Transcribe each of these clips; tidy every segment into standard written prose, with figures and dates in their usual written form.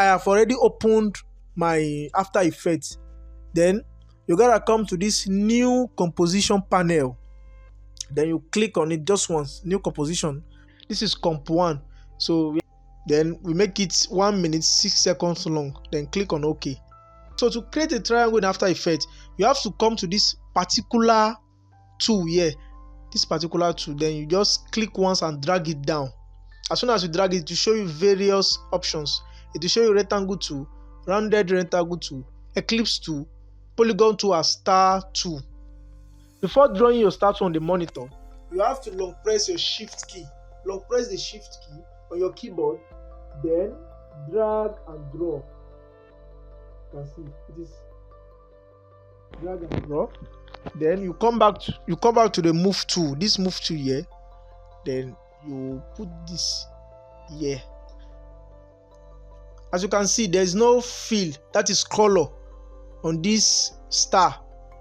I have already opened my After Effects, then you gotta come to this new composition panel. Then you click on it just once, new composition. This is comp 1. So then we make it 1 minute 6 seconds long. Then click on OK. So to create a triangle in After Effects, you have to come to this particular tool here. This particular tool. Then you just click once and drag it down. As soon as you drag it will show you various options. It will show you rectangle tool, rounded rectangle tool, ellipse tool, polygon tool, and star tool. Before drawing your star tool on the monitor, you have to long press your shift key. Long press the shift key on your keyboard, then drag and draw. You can see it is drag and draw. Then you come back to the move tool, this move tool here. Then you put this here. As you can see, there is no fill, that is color, on this star,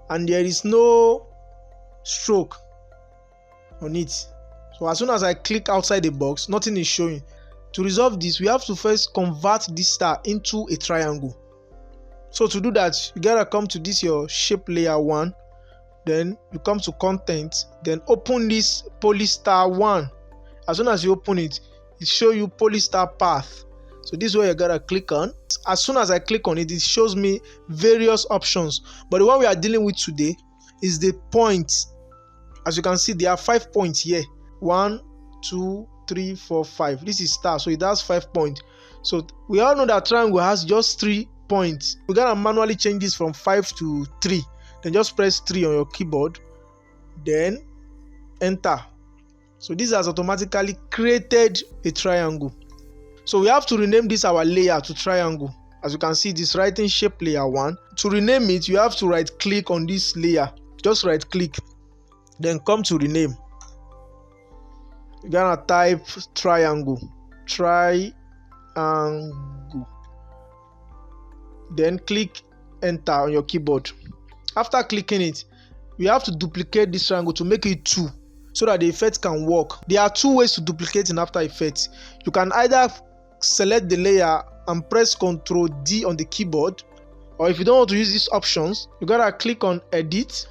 and there is no stroke on it. So as soon as I click outside the box, nothing is showing. To resolve this, we have to first convert this star into a triangle. So to do that, you gotta come to this your shape layer 1, then you come to content, then open this polystar 1. As soon as you open it, it shows you polystar path. So this is what you gotta click on. As soon as I click on it, it shows me various options, but the one we are dealing with today is the points. As you can see, there are 5 points here. 1, 2, 3, 4, 5. This is star, so it has 5 points. So we all know that triangle has just 3 points. We gotta manually change this from 5 to 3. Then just press 3 on your keyboard, then enter. So this has automatically created a triangle. So we have to rename this our layer to triangle. As you can see, this writing shape layer 1. To rename it, you have to right click on this layer. Just right click, then come to rename. You're gonna type triangle, then click enter on your keyboard. After clicking it, you have to duplicate this triangle to make it 2, so that the effect can work. There are 2 ways to duplicate in After Effects. You can either select the layer and press Ctrl D on the keyboard, or if you don't want to use these options, you gotta click on edit,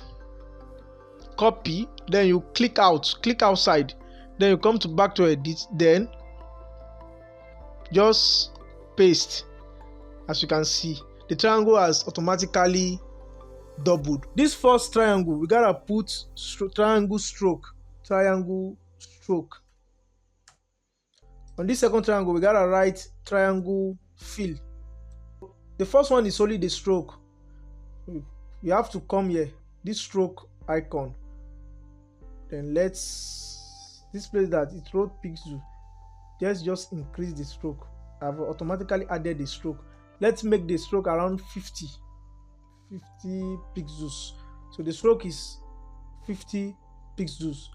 copy, then you click outside, then you come back to edit, then just paste. As you can see, the triangle has automatically doubled. This first triangle, we gotta put triangle stroke. On this second triangle, we gotta write triangle fill. The first one is only the stroke. You have to come here, this stroke icon. Then let's display that it wrote pixel. Let's just increase the stroke. I've automatically added the stroke. Let's make the stroke around 50 pixels. So the stroke is 50 pixels.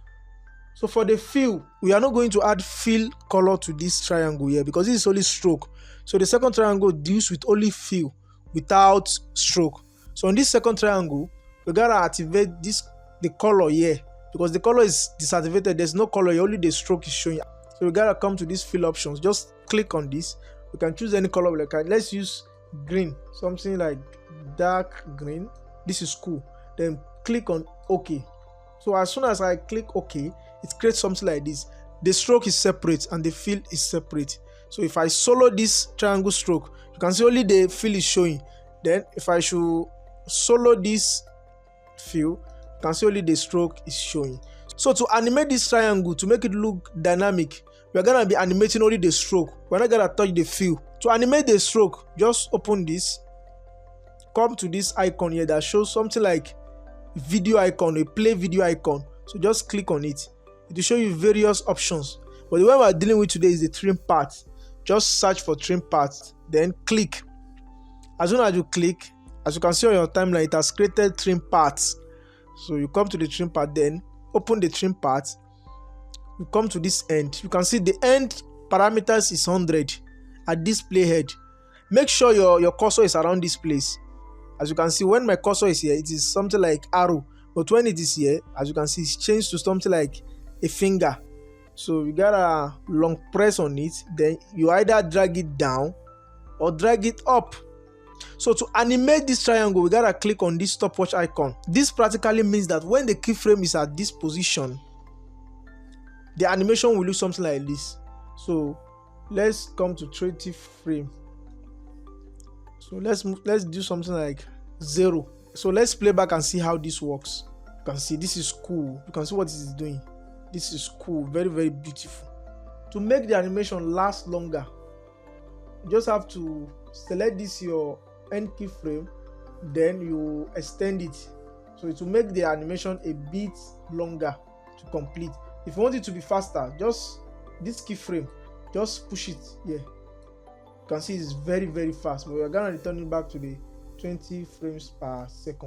So for the fill, we are not going to add fill color to this triangle here because this is only stroke. So the second triangle deals with only fill without stroke. So on this second triangle, we gotta activate the color here because the color is disactivated. There's no color here, only the stroke is showing. So we gotta come to these fill options. Just click on this. We can choose any color. Let's use green, something like dark green. This is cool. Then click on OK. So as soon as I click OK, it creates something like this. The stroke is separate and the fill is separate. So if I solo this triangle stroke, you can see only the fill is showing. Then if I should solo this fill, you can see only the stroke is showing. So to animate this triangle, to make it look dynamic, we're gonna be animating only the stroke. We're not gonna touch the fill. To animate the stroke, just open this, come to this icon here that shows something like video icon, a play video icon. So just click on it. It will show you various options. But the one we're dealing with today is the trim part. Just search for trim part, then click. As soon as you click, as you can see on your timeline, it has created trim parts. So you come to the trim part, then open the trim part. You come to this end. You can see the end parameters is 100 at this playhead. Make sure your cursor is around this place. As you can see, when my cursor is here, it is something like arrow. But when it is here, as you can see, it's changed to something like a finger. So you gotta long press on it. Then you either drag it down or drag it up. So to animate this triangle, we gotta click on this stopwatch icon. This practically means that when the keyframe is at this position, the animation will look something like this. So let's come to 20 frame. So let's do something like 0. So let's play back and see how this works. You can see this is cool. You can see what it is doing. This is cool, very, very beautiful. To make the animation last longer, you just have to select this your end keyframe, then you extend it. So it will make the animation a bit longer to complete. If you want it to be faster, just this keyframe, just push it here. You can see it's very, very fast, but we are gonna return it back to the 20 frames per second.